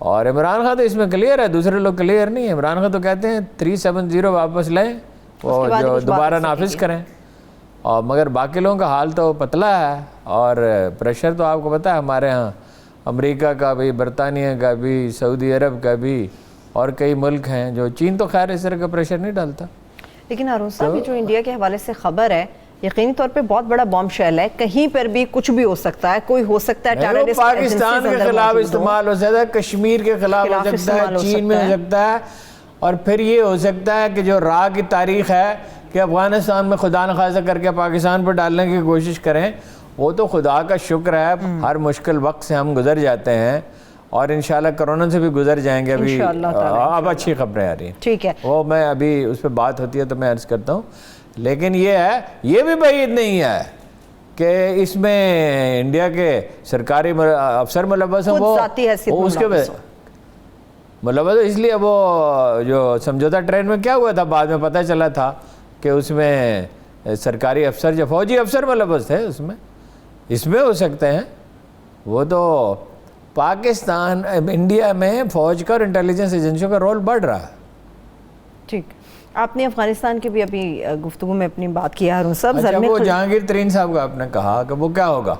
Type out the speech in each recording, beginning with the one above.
اور عمران خان تو اس میں کلیئر ہے, دوسرے لوگ کلیئر نہیں ہے. عمران خان تو کہتے ہیں 370 واپس لیں, وہ جو دوبارہ نافذ کریں. اور مگر باقی لوگوں کا حال تو پتلا ہے, اور پریشر تو آپ کو پتہ ہے ہمارے ہاں امریکہ کا بھی, برطانیہ کا بھی, سعودی عرب کا بھی, اور کئی ملک ہیں جو, چین تو خیر اس طرح کا پریشر نہیں ڈالتا. لیکن ہارون صاحب, یہ جو انڈیا کے حوالے سے خبر ہے یقینی طور پہ بہت بڑا بام شیل ہے, کہیں پر بھی کچھ بھی ہو سکتا ہے, کوئی ہو سکتا ہے ٹیررسٹ پاکستان کے خلاف استعمال ہو سکتا ہے, کشمیر کے خلاف ہو سکتا ہے, چین میں ہو سکتا ہے, اور پھر یہ ہو سکتا ہے کہ جو راہ کی تاریخ ہے کہ افغانستان میں خدا نخواستہ کر کے پاکستان پر ڈالنے کی کوشش کریں, وہ تو خدا کا شکر ہے ہر مشکل وقت سے ہم گزر جاتے ہیں, اور انشاءاللہ کرونا سے بھی گزر جائیں گے. ابھی اب اچھی خبریں آ رہی ہیں, ٹھیک ہے, وہ میں ابھی اس پہ بات ہوتی ہے تو میں عرض کرتا ہوں. لیکن یہ ہے, یہ بھی بعید نہیں ہے کہ اس میں انڈیا کے سرکاری افسر ملوث ہیں, وہ اس کے ملوث, اس لیے وہ جو سمجھوتا ٹرین میں کیا ہوا تھا بعد میں پتہ چلا تھا کہ اس میں سرکاری افسر, جو فوجی افسر ملوث تھے اس میں ہو سکتے ہیں. وہ تو پاکستان انڈیا میں فوج کا اور انٹیلیجنس ایجنسیوں کا رول بڑھ رہا ہے. ٹھیک, آپ نے افغانستان کی بھی ابھی گفتگو میں اپنی بات کی ہارون صاحب. اچھا, وہ جہانگیر ترین صاحب کا آپ نے کہا کہ وہ کیا ہوگا,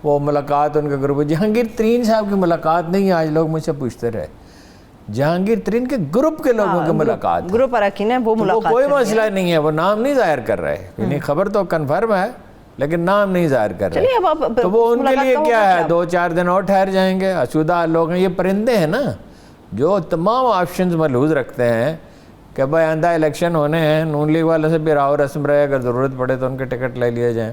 وہ ملاقات ان کے گروپ, جہانگیر ترین صاحب کی ملاقات نہیں, آج لوگ مجھ سے پوچھتے رہے, جہانگیر ترین کے گروپ کے لوگوں کی ملاقات, گروپ اراکین ہے, وہ ملاقات, کوئی مسئلہ نہیں ہے, وہ نام نہیں ظاہر کر رہے, یعنی خبر تو کنفرم ہے لیکن نام نہیں ظاہر کر رہے. تو وہ ان کے لیے کیا ہے, 2-4 دن اور ٹھہر جائیں گے. آسودہ لوگ ہیں, یہ پرندے ہیں نا جو تمام آپشنز ملحوظ رکھتے ہیں کہ بھائی آئندہ الیکشن ہونے ہیں, نون لیگ والوں سے بھی راؤ رسم رہے, اگر ضرورت پڑے تو ان کے ٹکٹ لے لیے جائیں.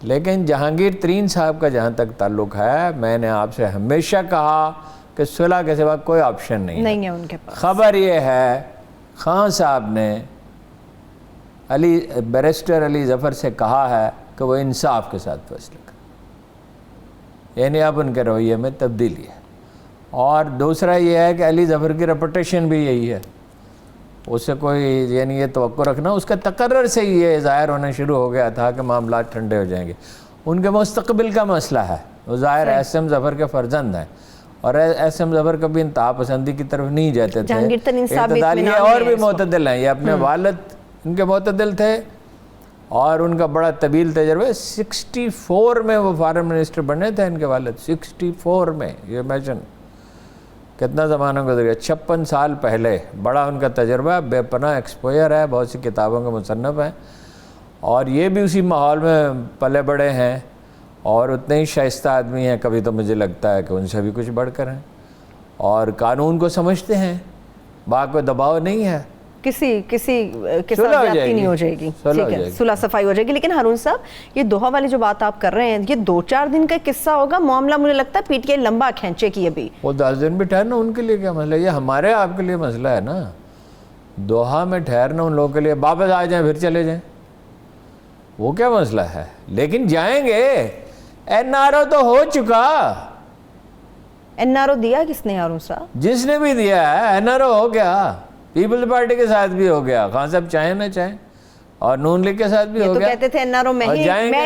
لیکن جہانگیر ترین صاحب کا جہاں تک تعلق ہے, میں نے آپ سے ہمیشہ کہا کہ صلح کے سوا کوئی آپشن نہیں ہے ان کے پاس. خبر یہ ہے خان صاحب نے بیرسٹر علی ظفر سے کہا ہے کہ وہ انصاف کے ساتھ فیصلہ کریں, یعنی اب ان کے رویے میں تبدیلی ہے. اور دوسرا یہ ہے کہ علی ظفر کی ریپوٹیشن بھی یہی ہے, اس سے کوئی یعنی یہ توقع رکھنا, اس کا تقرر سے ہی یہ ظاہر ہونا شروع ہو گیا تھا کہ معاملات ٹھنڈے ہو جائیں گے. ان کے مستقبل کا مسئلہ ہے, وہ ظاہر ایس ایم ظفر کے فرزند ہیں, اور ایس ایم ظفر کبھی انتہا پسندی کی طرف نہیں جاتے تھے. اعتدالیہ اور بھی معتدل ہیں, یہ اپنے والد ان کے معتدل تھے, اور ان کا بڑا طویل تجربہ. 64 میں وہ فارن منسٹر بنے تھے ان کے والد, 64 میں, یہ امیجن کتنا زمانہ گزر گیا, 56 سال پہلے. بڑا ان کا تجربہ, بے پناہ ایکسپوئر ہے, بہت سی کتابوں کے مصنف ہیں, اور یہ بھی اسی ماحول میں پلے بڑے ہیں, اور اتنے ہی شائستہ آدمی ہیں. کبھی تو مجھے لگتا ہے کہ ان سے بھی کچھ بڑھ کر ہیں, اور قانون کو سمجھتے ہیں, باقی کوئی دباؤ نہیں ہے, کسی کے ساتھ زیادتی نہیں ہو جائے گی. ٹھیک ہے, صلح صفائی ہو جائے گی. لیکن ہارون صاحب, یہ دوحہ والی جو بات آپ کر رہے ہیں, یہ 2-4 دن کا قصہ ہوگا, معاملہ مجھے لگتا ہے پی ٹی آئی لمبا کھینچے کی. ابھی وہ 10 دن بھی ٹھہرنا ان کے لیے کیا مسئلہ ہے, یہ ہمارے آپ کے لیے مسئلہ ہے نا. دوحہ میں ٹھہرنا ان لوگوں کے لیے, واپس آ جائیں پھر چلے جائیں, وہ کیا مسئلہ ہے. لیکن جائیں گے, این آر او تو ہو چکا. این آر او دیا کس نے ہارون صاحب؟ جس نے بھی دیا ہے, این آر او ہو گیا. پیپلز پارٹی کے ساتھ بھی ہو گیا, خان صاحب چاہیں نہ چاہیں, اور نون لیگ کے ساتھ بھی ہو گیا. یہ تو کہتے تھے این آر او میں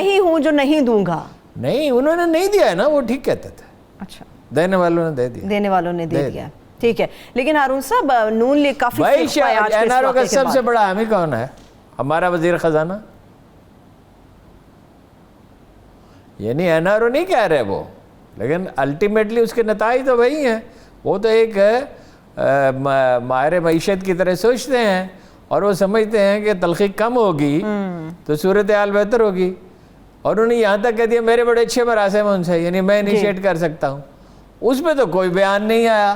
ہی ہوں جو نہیں دوں گا. نہیں, انہوں نے نہیں دیا ہے نا, وہ ٹھیک کہتے تھے. اچھا, دینے والوں نے دے دیا, دینے والوں نے دے دیا. ٹھیک ہے, لیکن ہارون صاحب نون لیگ کافی این آر او کا سب سے بڑا حامی کون ہے؟ ہمارا وزیر خزانہ. یعنی این آر او نہیں کہہ رہے وہ, لیکن الٹیمیٹلی اس کے نتائج تو وہی ہیں. وہ تو ایک ماہر معیشت کی طرح سوچتے ہیں, اور وہ سمجھتے ہیں کہ تلخی کم ہوگی تو صورتحال بہتر ہوگی. اور انہوں نے یہاں تک کہہ دیا میرے بڑے اچھے مراسم ان سے, یعنی میں انیشیٹ کر سکتا ہوں. اس میں تو کوئی بیان نہیں آیا,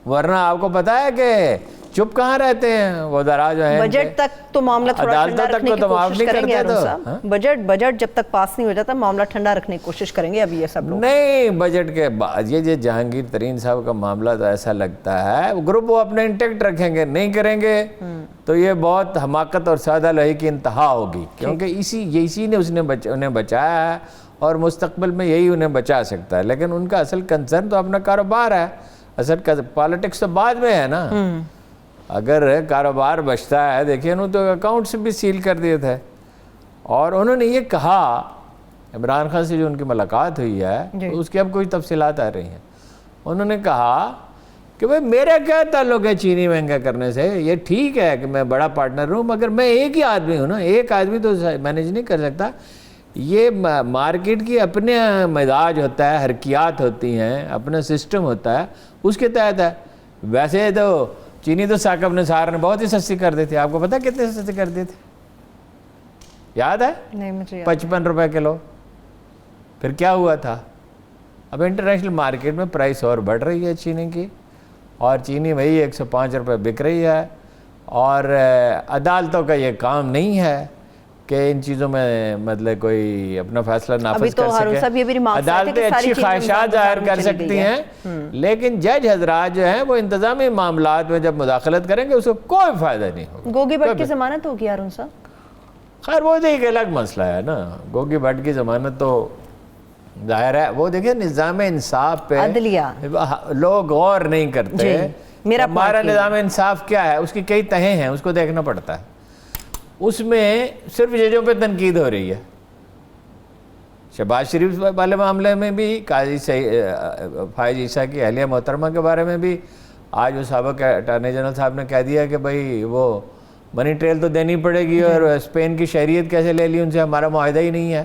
ورنہ آپ کو پتا ہے کہ چپ کہاں رہتے ہیں وہ ذرا جو ہیں. بجٹ تک تو معاملہ تھوڑا ٹھنڈا رکھنے کی کوشش کریں گے ہارون صاحب. بجٹ جب تک پاس نہیں ہو جاتا معاملہ ٹھنڈا رکھنے کی کوشش کریں گے ابھی یہ سب لوگ. نہیں, بجٹ کے بعد یہ جہانگیر ترین صاحب کا معاملہ تو ایسا لگتا ہے گروپ وہ اپنے انٹیکٹ رکھیں گے, نہیں کریں گے تو یہ بہت حماقت اور سادہ لہی کی انتہا ہوگی. کیونکہ اسی نے انہیں بچایا ہے, اور مستقبل میں یہی انہیں بچا سکتا ہے. لیکن ان کا اصل کنسرن تو اپنا کاروبار ہے, اصل پالیٹکس تو بعد میں ہے نا. اگر کاروبار بچتا ہے, دیکھیے انہوں تو اکاؤنٹس بھی سیل کر دیے تھے. اور انہوں نے یہ کہا, عمران خان سے جو ان کی ملاقات ہوئی ہے اس کی اب کوئی تفصیلات آ رہی ہیں, انہوں نے کہا کہ بھئی میرا کیا تعلق ہے چینی مہنگا کرنے سے، یہ ٹھیک ہے کہ میں بڑا پارٹنر ہوں مگر میں ایک ہی آدمی ہوں نا، ایک آدمی تو مینیج نہیں کر سکتا. یہ مارکیٹ کی اپنے مزاج ہوتا ہے، حرکیات ہوتی ہیں، اپنا سسٹم ہوتا ہے، اس کے تحت ہے. ویسے تو چینی تو ثاقب نثار نے بہت ہی سستی کر دی تھی. آپ کو پتہ کتنے سستی کر دی تھی؟ یاد ہے؟ نہیں مجھے 55 روپے کلو. پھر کیا ہوا تھا؟ اب انٹرنیشنل مارکیٹ میں پرائس اور بڑھ رہی ہے چینی کی، اور چینی وہی 105 روپے بک رہی ہے. اور عدالتوں کا یہ کام نہیں ہے کہ ان چیزوں میں مطلب کوئی اپنا فیصلہ نافذ کر سکے. عدالتیں اچھی خواہشات ظاہر کر سکتی ہیں، لیکن جج حضرات جو ہیں وہ انتظامی معاملات میں جب مداخلت کریں گے اس کو کوئی فائدہ نہیں ہوگا. گوگی بٹ کی ضمانت ہوگی ہارون صاحب؟ خیر وہ تو ایک الگ مسئلہ ہے نا. گوگی بٹ کی ضمانت تو ظاہر ہے، وہ دیکھیں نظام انصاف پہ لوگ غور نہیں کرتے. ہمارا نظام انصاف کیا ہے، اس کی کئی تہیں ہیں، اس کو دیکھنا پڑتا ہے. اس میں صرف ججوں پہ تنقید ہو رہی ہے. شہباز شریف والے معاملے میں بھی، قاضی فائز عیسیٰ کی اہلیہ محترمہ کے بارے میں بھی آج وہ سابق اٹارنی جنرل صاحب نے کہہ دیا کہ بھئی وہ منی ٹریل تو دینی پڑے گی، اور اسپین کی شہریت کیسے لے لی ان سے، ہمارا معاہدہ ہی نہیں ہے.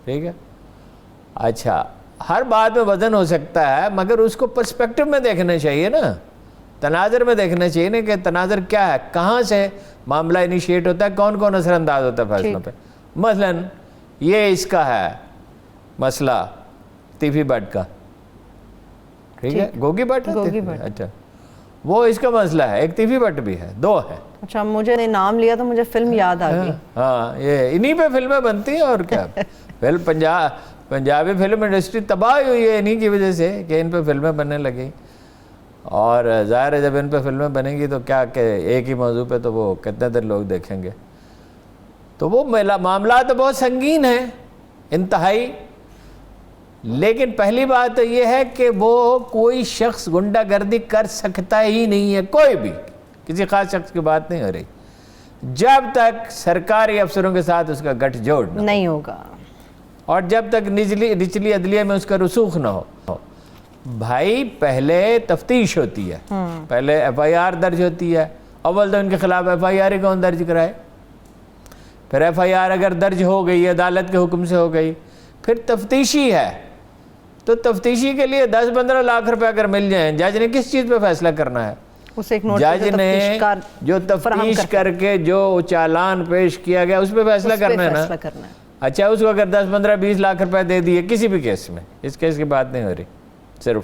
ٹھیک ہے، اچھا ہر بات میں وزن ہو سکتا ہے مگر اس کو پرسپیکٹو میں دیکھنا چاہیے نا، تناظر میں دیکھنا چاہیے نا کہ تناظر کیا ہے، کہاں سے معاملہ انیشیٹ ہوتا ہے، کون کون اثر انداز ہوتا ہے فیصلوں پہ. مثلاً یہ اس کا ہے مسئلہ تیفی بٹ کا. ٹھیک ہے، گوگی بٹ. اچھا وہ اس کا مسئلہ ہے، ایک تیفی بٹ بھی ہے، دو ہے. اچھا مجھے نے نام لیا تو مجھے فلم یاد آ گئی. ہاں یہ انہی پہ فلمیں بنتی ہیں اور کیا. پنجابی فلم انڈسٹری تباہ ہوئی ہے انہی کی وجہ سے کہ ان پہ فلمیں بننے لگیں. اور ظاہر ہے جب ان پہ فلمیں بنیں گی تو کیا کہ ایک ہی موضوع پہ تو وہ کتنے دیر لوگ دیکھیں گے. تو وہ معاملات تو بہت سنگین ہیں انتہائی. لیکن پہلی بات تو یہ ہے کہ وہ کوئی شخص غنڈہ گردی کر سکتا ہی نہیں ہے، کوئی بھی، کسی خاص شخص کی بات نہیں ہو رہی، جب تک سرکاری افسروں کے ساتھ اس کا گٹھ جوڑ نہیں ہوگا، اور جب تک نچلی عدلیہ میں اس کا رسوخ نہ ہو. بھائی پہلے تفتیش ہوتی ہے، پہلے ایف آئی آر درج ہوتی ہے. اول تو ان کے خلاف ایف آئی آر ہی کون درج کرائے. پھر ایف آئی آر اگر درج ہو گئی، عدالت کے حکم سے ہو گئی، پھر تفتیشی ہے. تو تفتیشی کے لیے 10-15 لاکھ روپے اگر مل جائیں، جج نے کس چیز پہ فیصلہ کرنا ہے؟ جج نے جو تفتیش کر کے جو چالان پیش کیا گیا اس پہ فیصلہ کرنا ہے نا. اچھا اس کو اگر 10-15-20 لاکھ روپے دے دیے کسی بھی کیس میں، اس کیس کی بات نہیں ہو رہی صرف.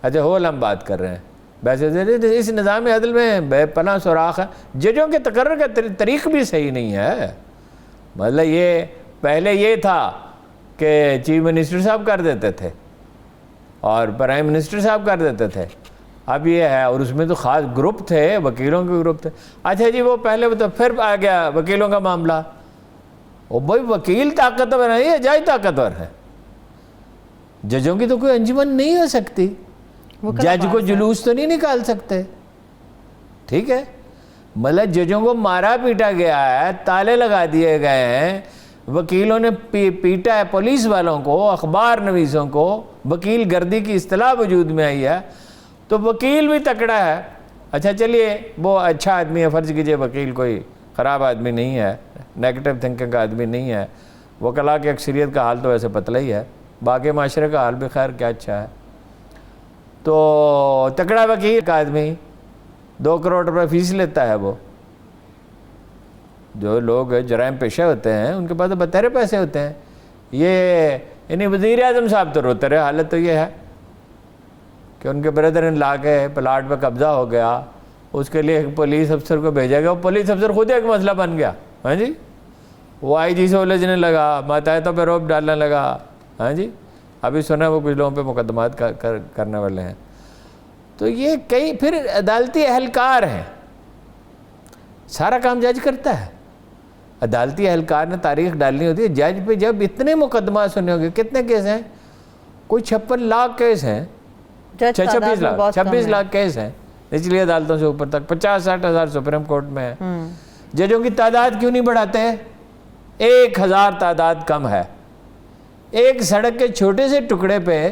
اچھا ہول ہم بات کر رہے ہیں. ویسے اس نظام عدل میں بے پناہ سوراخ ہے. ججوں کے تقرر کا طریق بھی صحیح نہیں ہے. مطلب یہ پہلے یہ تھا کہ چیف منسٹر صاحب کر دیتے تھے اور پرائم منسٹر صاحب کر دیتے تھے. اب یہ ہے، اور اس میں تو خاص گروپ تھے، وکیلوں کے گروپ تھے. اچھا جی وہ پہلے تو پھر آ گیا وکیلوں کا معاملہ. وہ بھائی وکیل طاقتور ہے یا جج طاقتور ہے؟ ججوں کی تو کوئی انجمن نہیں ہو سکتی، جج کو جلوس تو نہیں نکال سکتے. ٹھیک ہے، مطلب ججوں کو مارا پیٹا گیا ہے، تالے لگا دیے گئے ہیں، وکیلوں نے پیٹا ہے پولیس والوں کو، اخبار نویسوں کو، وکیل گردی کی اصطلاح وجود میں آئی ہے. تو وکیل بھی تکڑا ہے. اچھا چلیے وہ اچھا آدمی ہے، فرض کیجئے وکیل کوئی خراب آدمی نہیں ہے، نیگیٹو تھنکنگ کا آدمی نہیں ہے. وکلاء کی اکثریت کا حال تو ویسے پتلا ہی ہے، باقی معاشرے کا حال بھی خیر کیا اچھا ہے. تو تکڑا وکیل کا آدمی 2 کروڑ روپے فیس لیتا ہے. وہ جو لوگ جرائم پیشہ ہوتے ہیں ان کے پاس تو بتیرے پیسے ہوتے ہیں. یہ یعنی وزیر اعظم صاحب تو روتے رہے. حالت تو یہ ہے کہ ان کے بردر ان لا کے پلاٹ پہ قبضہ ہو گیا، اس کے لیے ایک پولیس افسر کو بھیجا گیا. وہ پولیس افسر خود ایک مسئلہ بن گیا. ہاں جی وہ آئی جی سے الجھنے لگا، ماتحتوں پہ روپ ڈالنے لگا. ہاں جی ابھی سنا وہ کچھ لوگوں پہ مقدمات کرنے والے ہیں. تو یہ کئی پھر عدالتی اہلکار ہیں، سارا کام جج کرتا ہے. عدالتی اہلکار نے تاریخ ڈالنی ہوتی ہے. جج پہ جب اتنے مقدمات سنے ہوں گے، کتنے کیس ہیں؟ کوئی 56 لاکھ کیس ہیں، 26 لاکھ کیس ہیں نچلی عدالتوں سے اوپر تک. 50-60 ہزار سپریم کورٹ میں ہے. ججوں کی تعداد کیوں نہیں بڑھاتے ہیں؟ 1000 تعداد کم ہے. ایک سڑک کے چھوٹے سے ٹکڑے پہ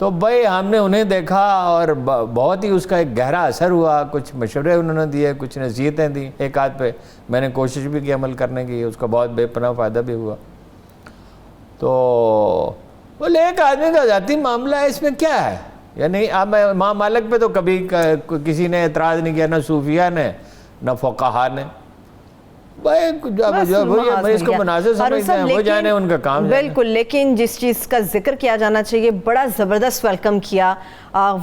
تو بھائی ہم نے انہیں دیکھا اور بہت ہی اس کا ایک گہرا اثر ہوا. کچھ مشورے انہوں نے دیے, کچھ نصیحتیں دیں ایک آدھ پہ. میں نے کوشش بھی کی عمل کرنے کی, اس کا بہت بے پناہ فائدہ بھی ہوا. تو بولے ایک آدمی کا ذاتی معاملہ ہے, اس میں کیا ہے؟ یعنی اب امام مالک پہ تو کبھی کسی نے اعتراض نہیں کیا, نہ صوفیہ نے نہ فقہا نے. بھائی اس کو مناظر سمجھتے ہیں, وہ جانے ان کا کام. بالکل, لیکن جس چیز کا ذکر کیا جانا چاہیے, بڑا زبردست ویلکم کیا.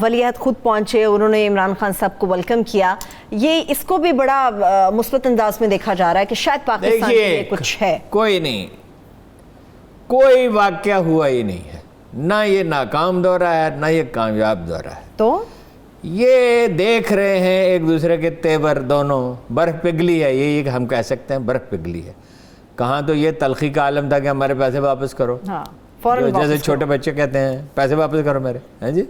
ولی عہد خود پہنچے, انہوں نے عمران خان صاحب کو ویلکم کیا. یہ اس کو بھی بڑا مثبت انداز میں دیکھا جا رہا ہے کہ شاید پاکستان کے لیے کچھ ہے. کوئی نہیں, کوئی واقعہ ہوا ہی نہیں ہے. نہ یہ ناکام دورہ ہے نہ یہ کامیاب دورہ ہے. تو یہ دیکھ رہے ہیں ایک دوسرے کے تیور, دونوں برف پگھلی ہے. یہ ہم کہہ سکتے ہیں برف پگھلی ہے. کہاں تو یہ تلخی کا عالم تھا کہ ہمارے پیسے واپس کرو, جیسے چھوٹے بچے کہتے ہیں پیسے واپس کرو میرے, ہیں جی.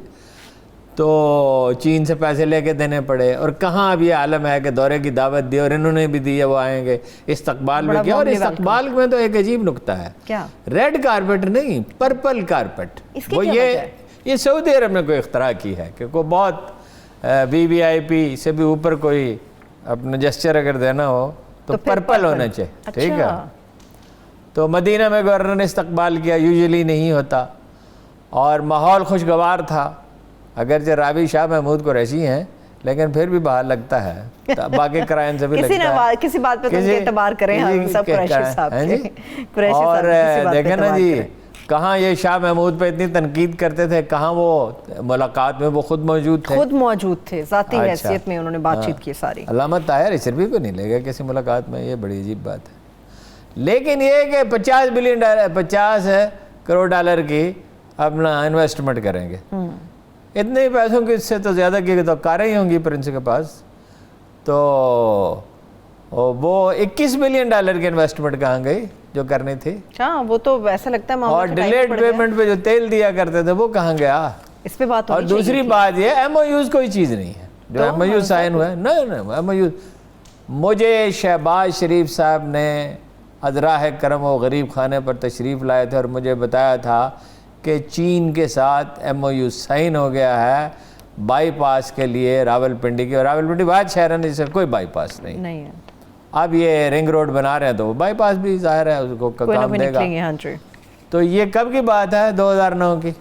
تو چین سے پیسے لے کے دینے پڑے. اور کہاں اب یہ عالم ہے کہ دورے کی دعوت دی اور انہوں نے بھی دی ہے, وہ آئیں گے, استقبال بھی کیا. اور استقبال میں تو ایک عجیب نکتہ ہے, ریڈ کارپٹ نہیں, پرپل کارپٹ. وہ یہ سعودی عرب نے کوئی اختراع کی ہے کہ کوئی بہت VIP سے بھی اوپر کوئی اپنا جسچر اگر دینا ہو تو پرپل ہونا چاہیے. ٹھیک ہے. تو مدینہ میں گورنر نے استقبال کیا, یوزلی نہیں ہوتا, اور ماحول خوشگوار تھا. اگرچہ راوی شاہ محمود قریشی ہیں لیکن پھر بھی باہر لگتا ہے, باقی کرائن سے بھی لگتا ہے. کسی بات پہ تو اعتبار کریں ہم سب قریشی صاحب کے. اور دیکھیں نا جی, کہاں یہ شاہ محمود پہ اتنی تنقید کرتے تھے, کہاں وہ ملاقات میں وہ خود موجود تھے, ذاتی حیثیت میں انہوں نے بات چیت کی ساری. علامہ طاہر اشرفی کو نہیں لے گئے کسی ملاقات میں, یہ بڑی عجیب بات ہے. لیکن یہ کہ 50 کروڑ ڈالر کی اپنا انویسٹمنٹ کریں گے, اتنے ہی پیسوں کی, اس سے تو زیادہ کی تو کاریں ہی ہوں گی پرنس کے پاس. تو وہ 21 بلین ڈالر کی انویسٹمنٹ کہاں گئی جو کرنی تھی. ہاں وہ تو ایسا لگتا ہے. اور ڈیلیڈ پیمنٹ پہ جو تیل دیا کرتے تھے وہ کہاں گیا, اس پہ بات. اور دوسری بات یہ MOUs کوئی چیز نہیں ہے جو MOU سائن ہوا ہے. نہیں MOU, مجھے شہباز شریف صاحب نے ادراہ کرم و غریب خانے پر تشریف لائے تھے اور مجھے بتایا تھا کہ چین کے ساتھ MOU سائن ہو گیا ہے بائی پاس کے لیے راولپنڈی کی. اور راولپنڈی بات شہر ہے, جس سے کوئی بائی پاس نہیں ہے. اب یہ رنگ روڈ بنا رہے ہیں تو وہ بائی پاس بھی ظاہر ہے اس کو کام دے گا. تو یہ کب کی بات ہے, 2009 کی.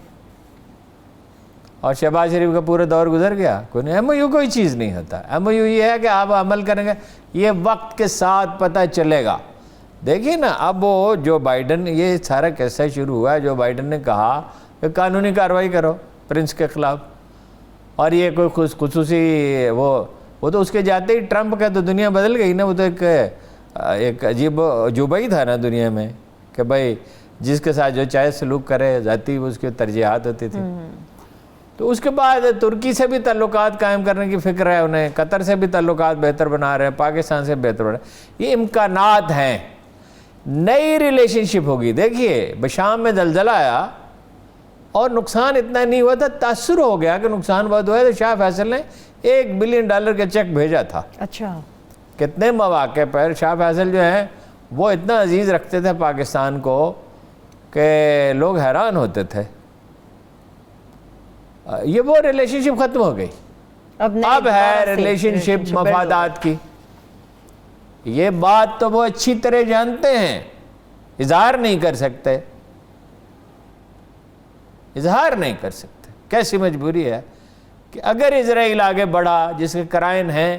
اور شہباز شریف کا پورا دور گزر گیا, کوئی نہیں. MOU کوئی چیز نہیں ہوتا. MOU یہ ہے کہ آپ عمل کریں گے, یہ وقت کے ساتھ پتہ چلے گا. دیکھیے نا, اب وہ جو بائیڈن, یہ سارا قصہ شروع ہوا ہے, جو بائیڈن نے کہا کہ قانونی کارروائی کرو پرنس کے خلاف, اور یہ کوئی خصوصی وہ تو اس کے جاتے ہی ٹرمپ کا تو دنیا بدل گئی نا. وہ تو ایک عجیب عجوبہ ہی تھا نا دنیا میں کہ بھائی جس کے ساتھ جو چاہے سلوک کرے, ذاتی اس کی ترجیحات ہوتی تھی. تو اس کے بعد ترکی سے بھی تعلقات قائم کرنے کی فکر ہے انہیں, قطر سے بھی تعلقات بہتر بنا رہے ہیں, پاکستان سے بہتر بنا رہے ہیں. یہ امکانات ہیں, نئی ریلیشن شپ ہوگی. دیکھیے بشام میں زلزلہ آیا اور نقصان اتنا نہیں ہوا تھا, تاثر ہو گیا کہ نقصان بہت ہوا ہے. تو شاہ فیصل نے $1 بلین کا چیک بھیجا تھا. اچھا, کتنے مواقع پر شاہ فیصل جو ہیں وہ اتنا عزیز رکھتے تھے پاکستان کو کہ لوگ حیران ہوتے تھے. یہ وہ ریلیشن شپ ختم ہو گئی, اب ہے ریلیشن شپ مفادات کی. یہ بات تو وہ اچھی طرح جانتے ہیں, اظہار نہیں کر سکتے, کیسی مجبوری ہے کہ اگر اسرائیل آگے بڑھا, جس کے کرائن ہیں,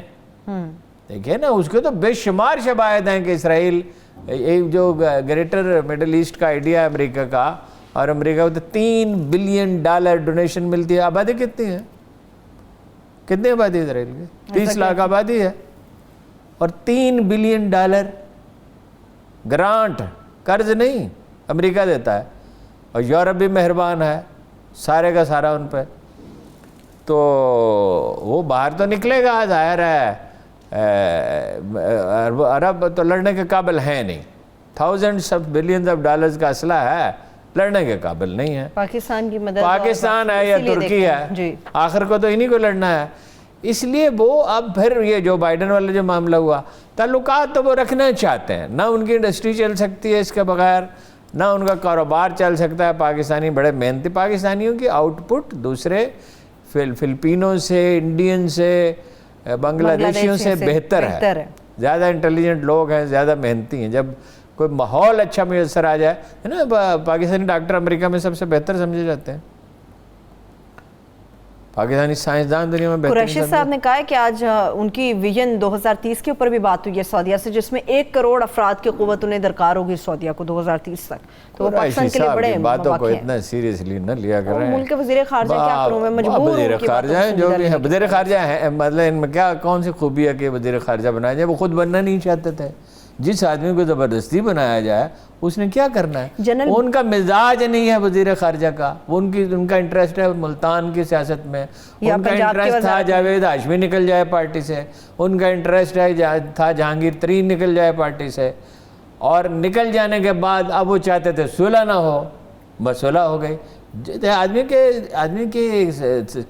دیکھیں نا اس کے تو بے شمار شواہد ہیں کہ اسرائیل, ایک جو گریٹر مڈل ایسٹ کا آئیڈیا ہے امریکہ کا, اور امریکہ کو تو $3 بلین ڈونیشن ملتی ہے. آبادی کتنی ہے, کتنی آبادی اسرائیل کی؟ 30 لاکھ آبادی ہے, اور $3 بلین گرانٹ, قرض نہیں, امریکہ دیتا ہے. اور یورپ بھی مہربان ہے سارے کا سارا ان پہ. تو وہ باہر تو نکلے گا, ظاہر ہے عرب تو لڑنے کے قابل ہیں نہیں. $thousands of billions کا اسلحہ ہے, لڑنے کے قابل نہیں ہے. پاکستان کی مدد, پاکستان ہے یا ترکی ہے, آخر کو تو انہی کو لڑنا ہے. اس لیے وہ اب پھر یہ جو بائیڈن والا جو معاملہ ہوا, تعلقات تو وہ رکھنا چاہتے ہیں, نہ ان کی انڈسٹری چل سکتی ہے اس کے بغیر, نہ ان کا کاروبار چل سکتا ہے. پاکستانی بڑے محنتی, پاکستانیوں کی آؤٹ پٹ دوسرے فلپینوں سے, انڈین سے, بنگلہ دیشیوں سے بہتر ہے. زیادہ انٹیلیجنٹ لوگ ہیں, زیادہ محنتی ہیں. جب کوئی ماحول اچھا میسر آ جائے ہے نا, پاکستانی ڈاکٹر امریکہ میں سب سے بہتر سمجھے جاتے ہیں. پاکستانی سائنسدان دنیا میں بہتر. قریشی صاحب نے کہا ہے کہ آج ان کی ویژن 2030 کے اوپر بھی بات ہوئی ہے سعودیہ سے, جس میں 1 کروڑ افراد کی قوت انہیں درکار ہوگی سعودیہ کو 2030 تک. تو وہ پاکستان کے لیے بڑے باتوں کو اتنا سیریسلی نہ لیا کر رہے ہیں. ملک کے وزیر خارجہ کیا کروں میں مجبور ہوں. وزیر خارجہ ہیں جو بھی ہیں, وزیر خارجہ ہیں, مطلب ان میں کیا کون سی خوبی ہے کہ وزیر خارجہ بنایا جائے؟ وہ خود بننا نہیں چاہتے تھے. جس آدمی کو زبردستی بنایا جائے اس نے کیا کرنا ہے؟ ان کا مزاج نہیں ہے وزیر خارجہ کا, ان کا انٹرسٹ ہے ملتان کی سیاست میں. ان کا انٹرسٹ تھا جاوید ہاشمی نکل جائے پارٹی سے, ان کا انٹرسٹ تھا جہانگیر ترین نکل جائے پارٹی سے, اور نکل جانے کے بعد اب وہ چاہتے تھے صلح نہ ہو, بس صلح ہو گئی. آدمی کے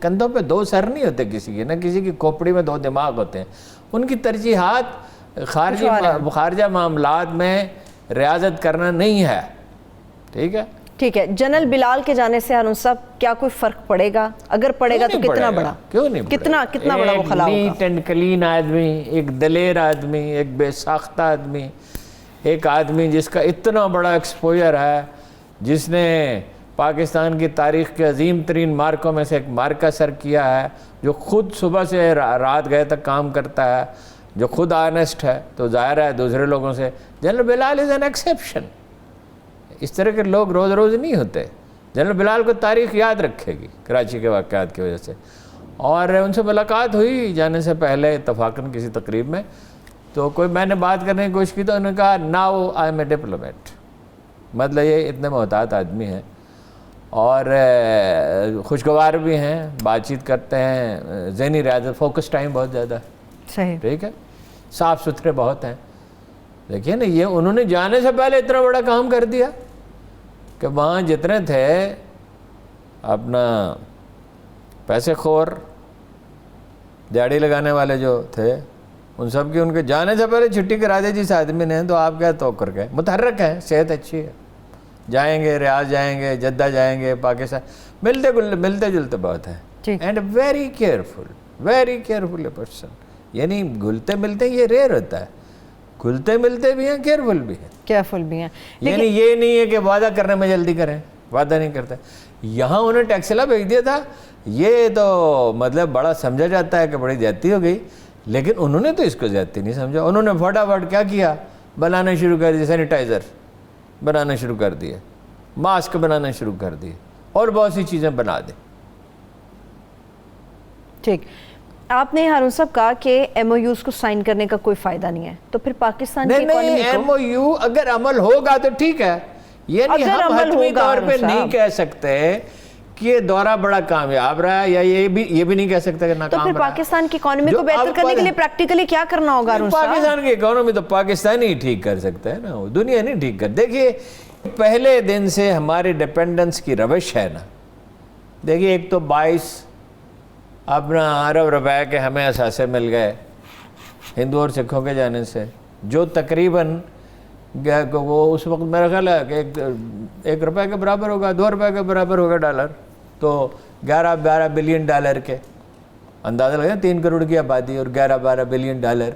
کندھوں پہ 2 سر نہیں ہوتے کسی کے, نہ کسی کی کھوپڑی میں 2 دماغ ہوتے ہیں. ان کی ترجیحات خارجہ معاملات میں ریاضت کرنا نہیں ہے. ٹھیک ہے, ٹھیک ہے. جنرل بلال کے جانے سے ہارون صاحب کیا کوئی فرق پڑے گا؟ اگر پڑے گا تو کتنا بڑا؟ کیوں نہیں کتنا بڑا وہ خلا ہوگا؟ ایک نیٹ اینڈ کلین آدمی, ایک دلیر آدمی, ایک بے ساختہ آدمی, ایک آدمی جس کا اتنا بڑا ایکسپوجر ہے, جس نے پاکستان کی تاریخ کے عظیم ترین مارکوں میں سے ایک مارکہ سر کیا ہے, جو خود صبح سے رات گئے تک کام کرتا ہے, جو خود آنیسٹ ہے, تو ظاہر ہے دوسرے لوگوں سے. General Bilal is an exception. اس طرح کے لوگ روز روز نہیں ہوتے. جنرل بلال کو تاریخ یاد رکھے گی کراچی کے واقعات کی وجہ سے. اور ان سے ملاقات ہوئی جانے سے پہلے اتفاقاً کسی تقریب میں, تو میں نے بات کرنے کی کوشش کی تو انہوں نے کہا now I am a diplomat. مطلب یہ اتنے محتاط آدمی ہیں اور خوشگوار بھی ہیں, بات چیت کرتے ہیں, ذہنی ریاضت, فوکس ٹائم بہت زیادہ ہے. صحیح. ٹھیک ہے, صاف ستھرے بہت ہیں. دیکھیے نا, یہ انہوں نے جانے سے پہلے اتنا بڑا کام کر دیا کہ وہاں جتنے تھے اپنا پیسے خور, دیہڑی لگانے والے جو تھے, ان سب کی ان کے جانے سے پہلے چھٹی کرا دی جس آدمی نے. تو آپ کیا تو کر گئے, متحرک ہیں, صحت اچھی ہے, جائیں گے ریاض, جائیں گے جدہ, جائیں گے پاکستان, ملتے جلتے بہت ہیں. And very careful a person. یعنی گھلتے ملتے یہ ریئر ہوتا ہے, گھلتے ملتے بھی ہیں, کیئرفل بھی ہیں. یعنی یہ نہیں ہے کہ وعدہ کرنے میں جلدی کریں, وعدہ نہیں کرتے. یہاں انہیں ٹیکسلا بھیج دیا تھا, یہ تو مطلب بڑا سمجھا جاتا ہے کہ بڑی زیادتی ہو گئی, لیکن انہوں نے تو اس کو زیادتی نہیں سمجھا. انہوں نے فٹافٹ کیا کیا, بنانا شروع کر دیا, سینیٹائزر بنانا شروع کر دیے, ماسک بنانا شروع کر دیے, اور بہت سی چیزیں بنا دیں. ٹھیک. آپ نے ہارون صاحب کہا کہ ایم او یوز کو سائن کرنے کا کوئی فائدہ نہیں ہے, تو پھر پاکستان کی اکانومی کو ایم او یو اگر عمل ہوگا تو ٹھیک ہے. یہ نہیں ہم حتمی طور پہ نہیں کہہ سکتے کہ یہ دورہ بڑا کامیاب رہا ہے, یا یہ بھی نہیں کہہ سکتے کہ ناکام رہا. تو پھر پاکستان کی اکانومی کو بہتر کرنے کے لیے پریکٹیکلی کیا کرنا ہوگا ہارون صاحب؟ پاکستان کی اکانومی تو پاکستان ہی ٹھیک کر سکتا ہے نا, دنیا نہیں ٹھیک کر. دیکھیے پہلے دن سے ہماری ڈیپینڈنس کی روش ہے نا. دیکھیے ایک تو 22 اپنا ارب روپے کے ہمیں اثاثے مل گئے ہندو اور سکھوں کے جانے سے, جو تقریباً وہ اس وقت میرا خیال ہے کہ 1 روپے کے برابر ہوگا, 2 روپے کے برابر ہوگا ڈالر. تو 11-12 بلین ڈالر کے اندازہ لگا, 3 کروڑ کی آبادی اور 11-12 بلین ڈالر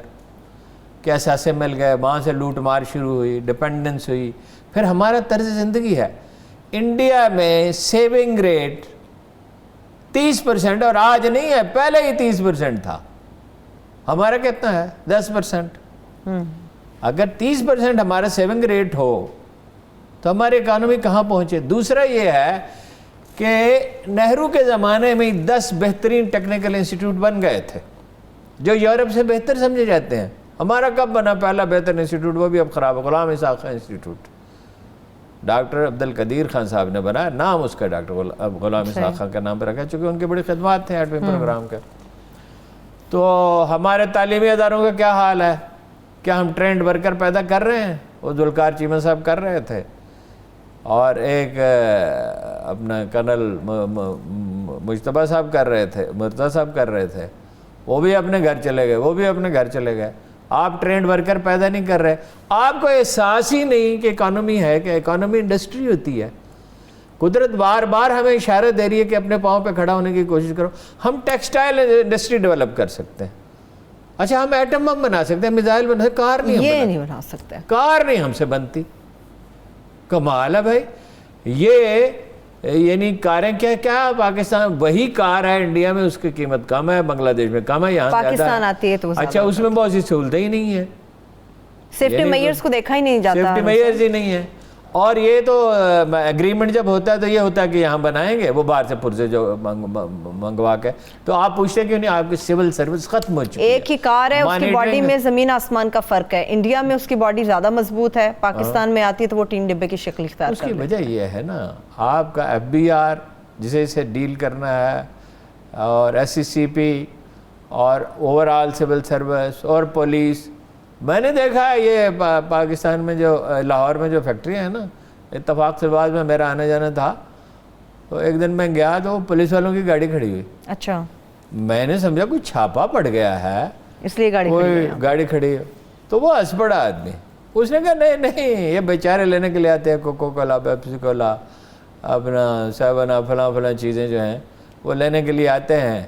کے اثاثے مل گئے. وہاں سے لوٹ مار شروع ہوئی, ڈیپینڈنس ہوئی. پھر ہمارا طرز زندگی ہے انڈیا میں سیونگ ریٹ 30%, اور آج نہیں ہے, پہلے ہی 30% تھا. ہمارا کتنا ہے 10%. اگر 30% ہمارا سیونگ ریٹ ہو تو ہماری اکانومی کہاں پہنچے. دوسرا یہ ہے کہ نہرو کے زمانے میں 10 بہترین ٹیکنیکل انسٹیٹیوٹ بن گئے تھے جو یورپ سے بہتر سمجھے جاتے ہیں. ہمارا کب بنا پہلا بہتر انسٹیٹیوٹ؟ وہ بھی اب خراب ہے, غلام اسحاق خان انسٹیٹیوٹ. ڈاکٹر عبدالقدیر خان صاحب نے بنایا, نام اس کا ڈاکٹر غلام اسحاق خان کا نام پہ رکھا, چونکہ ان کی بڑی خدمات تھے 8ویں پروگرام کے. تو ہمارے تعلیمی اداروں کا کیا حال ہے؟ کیا ہم ٹرینڈ ورکر پیدا کر رہے ہیں؟ وہ ذوالفقار چیمہ صاحب کر رہے تھے, اور ایک اپنا کرنل مجتبیٰ صاحب کر رہے تھے, مرتضیٰ صاحب کر رہے تھے. وہ بھی اپنے گھر چلے گئے. آپ ٹرینڈ ورکر پیدا نہیں کر رہے. آپ کو احساس ہی نہیں کہ اکانومی ہے, کہ اکانومی انڈسٹری ہوتی ہے. قدرت بار بار ہمیں اشارہ دے رہی ہے کہ اپنے پاؤں پہ کھڑا ہونے کی کوشش کرو. ہم ٹیکسٹائل انڈسٹری ڈیولپ کر سکتے ہیں. اچھا ہم ایٹم بم بنا سکتے ہیں, میزائل بنا سکتے ہیں, کار نہیں, یہ نہیں بنا سکتے, کار نہیں ہم سے بنتی. کمال ہے بھائی. یہ یعنی کاریں کیا پاکستان وہی کار ہے انڈیا میں, اس کی قیمت کم ہے, بنگلہ دیش میں کم ہے, یہاں زیادہ ہے. پاکستان آتی ہے تو اچھا اس میں بہت سی سہولتیں ہی نہیں ہیں, سیفٹی میئرز کو دیکھا ہی نہیں جاتا, سیفٹی میئرز ہی نہیں ہے. اور یہ تو ایگریمنٹ جب ہوتا ہے تو یہ ہوتا ہے کہ یہاں بنائیں گے, وہ باہر سے پرزے جو منگوا کے. تو آپ پوچھتے کیوں نہیں, آپ کی سول سروس ختم ہو چکی ہے. ایک ہی کار ہے, اس کی باڈی میں زمین آسمان کا فرق ہے. انڈیا میں اس کی باڈی زیادہ مضبوط ہے, پاکستان میں آتی ہے تو وہ ٹین ڈبے کی شکل اختیار اس کی وجہ یہ ہے نا, آپ کا ایف بی آر جسے اسے ڈیل کرنا ہے, اور ایس سی سی پی, اور اوور آل سول سروس, اور پولیس. میں نے دیکھا ہے یہ پاکستان میں جو لاہور میں جو فیکٹریاں ہیں نا, اتفاق سے بعد میں میرا آنا جانا تھا, تو ایک دن میں گیا تو پولیس والوں کی گاڑی کھڑی ہوئی. اچھا, میں نے سمجھا کوئی چھاپا پڑ گیا ہے اس لیے گاڑی کھڑی ہے. تو وہ ہنس پڑا آدمی, اس نے کہا نہیں یہ بیچارے لینے کے لیے آتے ہیں کوکو کولا, پیپسی کولا, اپنا سیون فلاں چیزیں جو ہیں وہ لینے کے لیے آتے ہیں,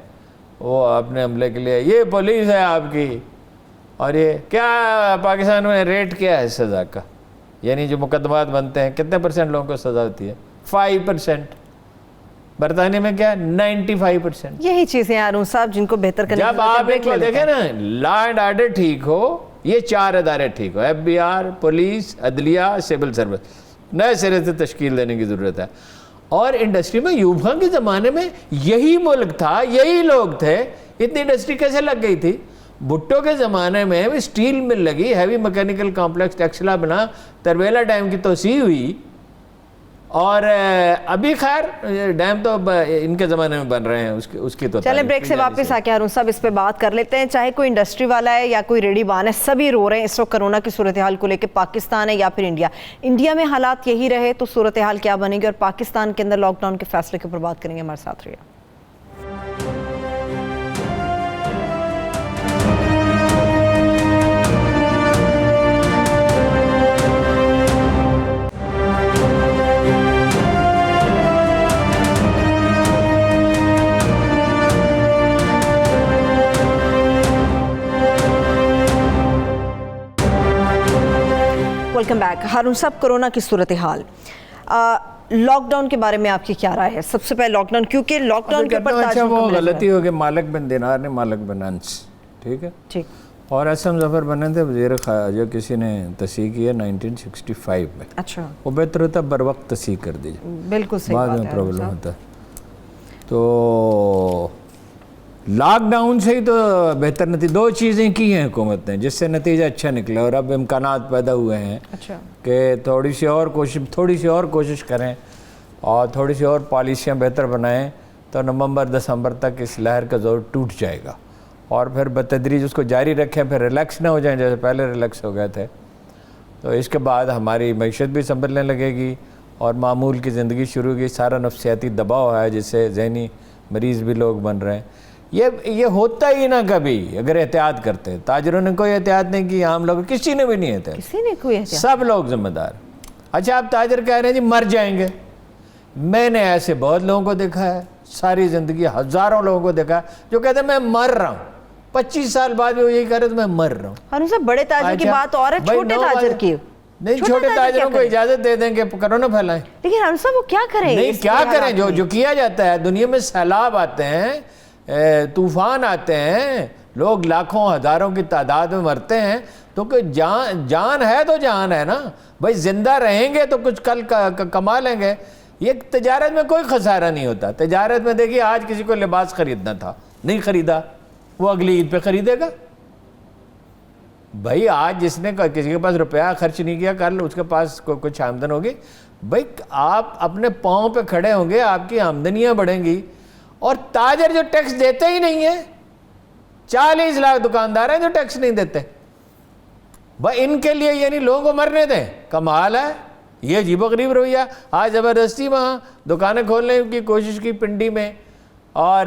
وہ اپنے عملے کے لیے. یہ پولیس ہے آپ کی. اور یہ کیا پاکستان میں ریٹ کیا ہے سزا کا, یعنی جو مقدمات بنتے ہیں کتنے % لوگوں کو سزا ہوتی ہے؟ 5%. برطانیہ میں کیا 95%. یہی چیزیں ہارون صاحب جن کو بہتر کرنے جب آپ ایک کو دیکھیں نا, لا اینڈ آرڈر ٹھیک ہو, یہ 4 ادارے ٹھیک ہو, ایف بی آر, پولیس, عدلیہ, سول سروس, نئے سرے سے تشکیل دینے کی ضرورت ہے. اور انڈسٹری میں ایوب خان کے زمانے میں یہی ملک تھا, یہی لوگ تھے. اتنی انڈسٹری کیسے لگ گئی تھی؟ بھٹو کے زمانے میں اسٹیل مل لگی, ہیوی میکینیکل کمپلیکس ٹیکسلا بنا, تربیلا ڈیم کی توسیع ہوئی, اور ابھی خیر ڈیم تو ان کے زمانے میں بن رہے ہیں, اس کی تو. چلیں بریک سے واپس آ کے ہارون صاحب اس پہ بات کر لیتے ہیں. چاہے کوئی انڈسٹری والا ہے یا کوئی ریڈی بان ہے, سبھی رو رہے ہیں اس وقت کرونا کی صورتحال کو لے کے. پاکستان ہے یا پھر انڈیا, انڈیا میں حالات یہی رہے تو صورتحال کیا بنے گی, اور پاکستان کے اندر لاک ڈاؤن کے فیصلے کے اوپر بات کریں گے. ہمارے ساتھ رہیے. Welcome back. ہارون صاحب, کرونا کی صورتحال, لاک ڈاؤن کے بارے میں آپ کی کیا رائے ہے؟ سب سے پہلے لاک ڈاؤن, کیونکہ لاک ڈاؤن کے اوپر اچھا وہ غلطی ہو گئی, مالک بن دینار نے مالک بن انس, ٹھیک ہے, ٹھیک, اور اسم ظفر بنے تھے وزیر جو کسی نے تصحیح کی ہے 1965 میں. اچھا, وہ بہتر ہوتا بر وقت تصحیح کر دیجیے, بالکل صحیح بعد بات میں ہے پرابلم ہوتا ہے. تو لاک ڈاؤن سے ہی تو بہتر نتیجہ, 2 چیزیں کی ہیں حکومت نے جس سے نتیجہ اچھا نکلا, اور اب امکانات پیدا ہوئے ہیں اچھا کہ تھوڑی سی اور کوشش کریں, اور تھوڑی سی اور پالیسیاں بہتر بنائیں, تو نومبر دسمبر تک اس لہر کا زور ٹوٹ جائے گا. اور پھر بتدریج اس کو جاری رکھیں, پھر ریلیکس نہ ہو جائیں جیسے پہلے ریلیکس ہو گئے تھے. تو اس کے بعد ہماری معیشت بھی سنبھلنے لگے گی, اور معمول کی زندگی شروع ہوگی. سارا نفسیاتی دباؤ ہے جس سے ذہنی مریض بھی لوگ بن رہے ہیں. یہ ہوتا ہی نہ کبھی اگر احتیاط کرتے. تاجروں نے کوئی احتیاط نہیں کی, عام لوگ کسی نے بھی نہیں احتیاط, کسی نے کوئی احتیاط, سب لوگ ذمہ دار. اچھا آپ تاجر کہہ رہے ہیں جی مر جائیں گے, میں نے ایسے بہت لوگوں کو دیکھا ہے, ساری زندگی ہزاروں لوگوں کو دیکھا ہے جو کہتے ہیں میں مر رہا ہوں, 25 سال بعد بھی وہ یہی کہہ رہے ہیں میں مر رہا ہوں. ہارون صاحب بڑے تاجر کی بات اور ہے, چھوٹے تاجر کی نہیں, چھوٹے تاجروں کو اجازت دے دیں کہ کرونا پھیلائیں. لیکن ہارون صاحب وہ کیا کریں, نہیں کیا کریں, جو کیا جاتا ہے. دنیا میں سیلاب آتے ہیں, طوفان آتے ہیں, لوگ لاکھوں ہزاروں کی تعداد میں مرتے ہیں, تو کہ جان ہے تو جان ہے نا بھائی, زندہ رہیں گے تو کچھ کل کما لیں گے. یہ تجارت میں کوئی خسارہ نہیں ہوتا. تجارت میں دیکھیے آج کسی کو لباس خریدنا تھا, نہیں خریدا, وہ اگلی عید پہ خریدے گا. بھائی آج جس نے کسی کے پاس روپیہ خرچ نہیں کیا, کل اس کے پاس کچھ آمدن ہوگی. بھائی آپ اپنے پاؤں پہ کھڑے ہوں گے, آپ کی آمدنیاں بڑھیں گی. اور تاجر جو ٹیکس دیتے ہی نہیں ہیں, 40 لاکھ دکاندار ہیں جو ٹیکس نہیں دیتے. بھائی ان کے لیے یعنی لوگوں کو مرنے دیں, کمال ہے. یہ عجیب و غریب رویہ. آج زبردستی وہاں دکانیں کھولنے کی کوشش کی پنڈی میں اور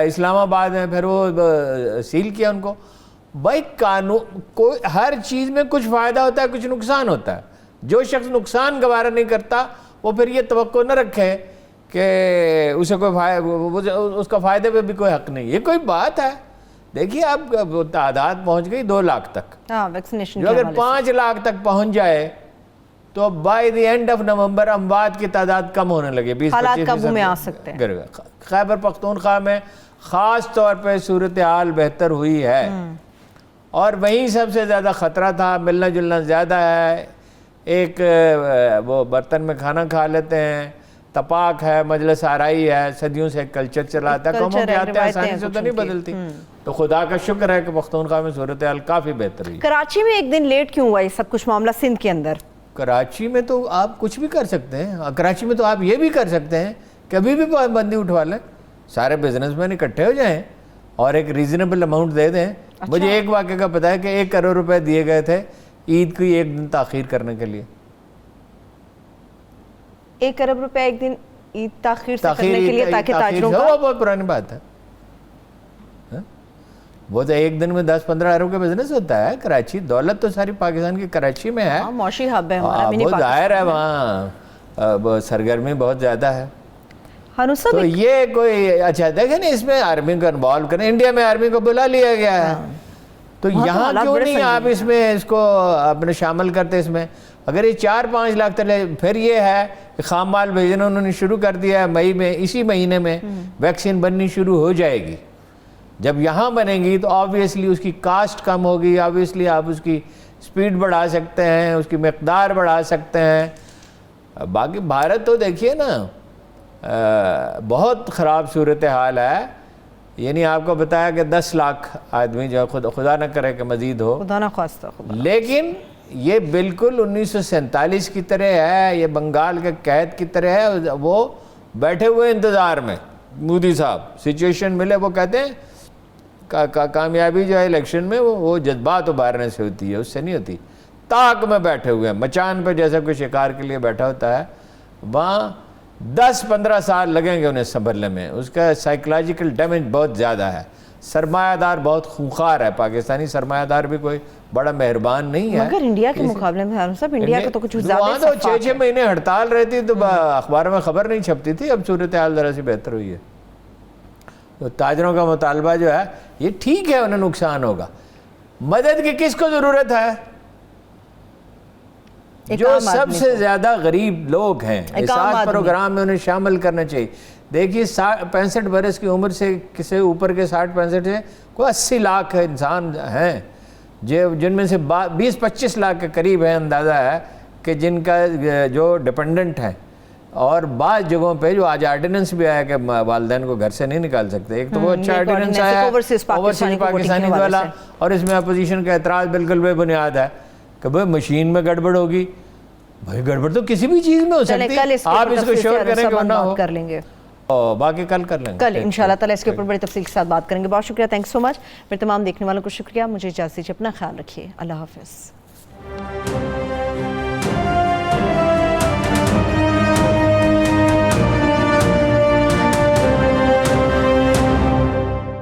اسلام آباد میں, پھر وہ سیل کیا ان کو. بھائی قانون کوئی ہر چیز میں کچھ فائدہ ہوتا ہے کچھ نقصان ہوتا ہے. جو شخص نقصان گوارا نہیں کرتا وہ پھر یہ توقع نہ رکھے کہ اسے کوئی اس کا فائدے پہ بھی کوئی حق نہیں. یہ کوئی بات ہے؟ دیکھیے اب تعداد پہنچ گئی 2 لاکھ تک. ویکسینیشن جو اگر 5 لاکھ تک پہنچ جائے تو by the end of November اموات کی تعداد کم ہونے لگے. 20-25% حالات قابو میں آ سکتے ہیں. خیبر پختونخوا میں خاص طور پہ صورتحال بہتر ہوئی ہے اور وہیں سب سے زیادہ خطرہ تھا. ملنا جلنا زیادہ ہے. ایک وہ برتن میں کھانا کھا لیتے ہیں, تپاک ہے, مجلس آرائی ہے, صدیوں سے ایک کلچر چلاتا ہے, قوموں کی عادتیں آسانی سے تو نہیں بدلتی. تو خدا کا شکر ہے کہ پختونخوا میں صورتحال کافی بہتر ہوئی. کراچی میں ایک دن لیٹ کیوں ہوا یہ سب کچھ معاملہ سندھ کے اندر؟ کراچی میں تو آپ کچھ بھی کر سکتے ہیں. کراچی میں تو آپ یہ بھی کر سکتے ہیں کہ ابھی بھی پابندی اٹھوا لیں, سارے بزنس مین اکٹھے ہو جائیں اور ایک ریزنیبل اماؤنٹ دے دیں. مجھے ایک واقعے کا پتہ ہے کہ 1 کروڑ روپے دیے گئے تھے عید کی 1 دن تاخیر کرنے کے لیے. 1 کروڑ روپے ایک دن عید تاخیر سے کرنے کے لیے تاکہ تاجروں کا. بہت پرانی بات ہے. وہ تو ایک دن میں 10-15 ارب کا بزنس ہوتا ہے. کراچی دولت تو ساری پاکستان کی کراچی میں ہے. معاشی ہب ہے ہمارا منی وہ پاکستان. ظاہر ہے وہاں سرگرمی بہت زیادہ ہے. ہنوز صاحب تو یہ کوئی اچھا دیکھیں نا اس میں آرمی کو انوالو کریں. انڈیا میں آرمی کو بلا لیا گیا ہے تو یہاں کیوں نہیں آپ اس میں اس کو اپنے شامل کرتے اس میں. اگر یہ 4-5 لاکھ تلے پھر یہ ہے کہ خام مال بھیجنا انہوں نے شروع کر دیا ہے. مئی میں اسی مہینے میں ویکسین بننی شروع ہو جائے گی. جب یہاں بنے گی تو آبویسلی اس کی کاسٹ کم ہوگی. آبویسلی آپ اس کی سپیڈ بڑھا سکتے ہیں, اس کی مقدار بڑھا سکتے ہیں. باقی بھارت تو دیکھیے نا بہت خراب صورتحال ہے. یعنی آپ کو بتایا کہ 10 لاکھ آدمی جو خدا نہ کرے کہ مزید ہو, خدا نہ خواستہ. لیکن یہ بالکل 1947 کی طرح ہے, یہ بنگال کے قحط کی طرح ہے. وہ بیٹھے ہوئے انتظار میں مودی صاحب, سچویشن ملے وہ کہتے ہیں کامیابی جو ہے الیکشن میں وہ جذبات ابھارنے سے ہوتی ہے, اس سے نہیں ہوتی. تاک میں بیٹھے ہوئے ہیں, مچان پہ جیسا کوئی شکار کے لیے بیٹھا ہوتا ہے. وہاں 10-15 سال لگیں گے انہیں سنبھلنے میں. اس کا سائیکلوجیکل ڈیمیج بہت زیادہ ہے. سرمایہ دار بہت خونخوار ہے. پاکستانی سرمایہ دار بھی کوئی بڑا مہربان نہیں ہے. مگر انڈیا کے مقابلے میں ہارون صاحب انڈیا کا تو کچھ زیادہ وہاں تو 6-6 مہینے ہڑتال رہتی تو اخباروں میں خبر نہیں چھپتی تھی. اب صورتحال ذرا سی بہتر ہوئی ہے. تو تاجروں کا مطالبہ جو ہے یہ ٹھیک ہے, انہیں نقصان ہوگا. مدد کی کس کو ضرورت ہے؟ جو سب سے زیادہ غریب لوگ ہیں. اس پروگرام میں انہیں شامل کرنا چاہیے. دیکھیے 65 برس کی عمر سے کسی اوپر کے 60-65 سے کوئی 80 لاکھ انسان ہیں جن میں سے 20-25 لاکھ کے قریب ہے اندازہ ہے کہ جن کا جو ڈپینڈنٹ ہیں. اور بعض جگہوں پہ جو آج آرڈیننس بھی آیا کہ والدین کو گھر سے نہیں نکال سکتے. ایک تو وہ اچھا آرڈیننس آیا ہے اوورسیز پاکستانی والا, اور اس میں اپوزیشن کا اعتراض بالکل بے بنیاد ہے کہ بھئی مشین میں گڑبڑ ہوگی. بھئی گڑبڑ تو کسی بھی چیز میں ہو سکتی ہے, آپ اس کو شور کریں کہ نہ ہو. باقی کل کر لیں گے. کل انشاءاللہ تعالی اس کے اوپر بڑی تفصیل کے ساتھ بات کریں گے. بہت شکریہ, تھینک سو مچ. پھر تمام دیکھنے والوں کو شکریہ. مجھے اجازت دیجیے, اپنا خیال رکھیے. اللہ حافظ.